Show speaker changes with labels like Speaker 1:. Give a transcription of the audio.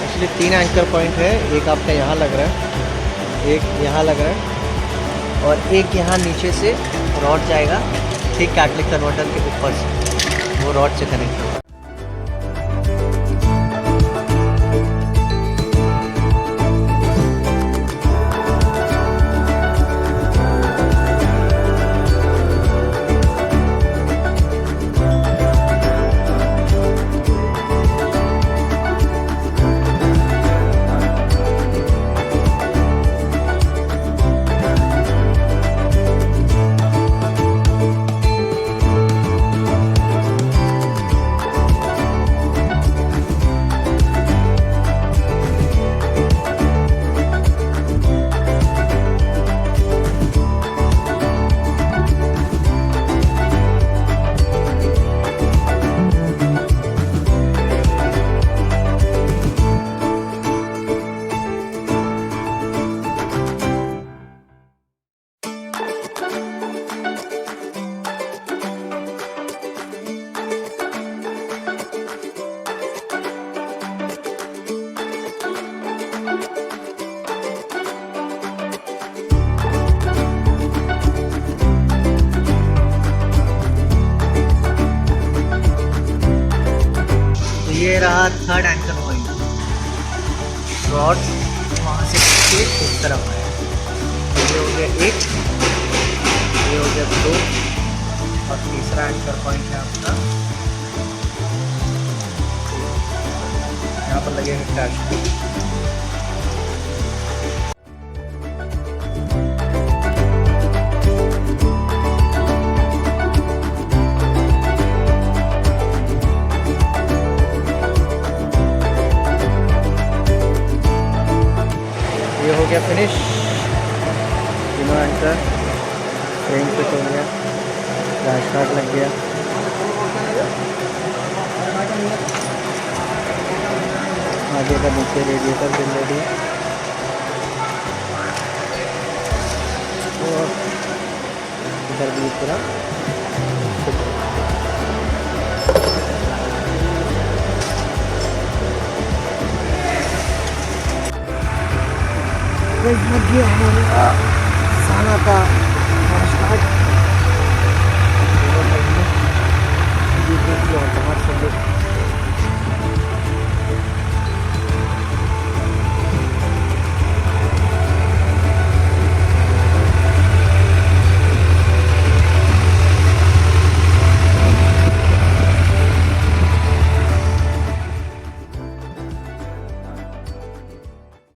Speaker 1: Actually 3 anchor point है, एक आपका यहाँ लग रहा है, एक यहाँ लग रहा है और एक यहाँ नीचे से रॉड जाएगा ठीक कैटलिक कन्वर्टर के ऊपर से, वो रॉड से कनेक्ट होगा। ये रहा थर्ड एंकर पॉइंट, रॉड वहाँ से खींच के इस तरफ आया। ये हो गया एक, ये हो गया दो, और तीसरा एंकर पॉइंट है आपका, यहाँ पर लगेगा क्रैश। ये हो गया फिनिश, तीनों एंकर फ्रेम पे हो गया, क्रैश कार्ड लग गया। आगे का नीचे रेडिएटर भी रेडी, और इधर भी पूरा लग गया हमारा ज़ाना का स्टार्ट। ये देख लो बाहर से।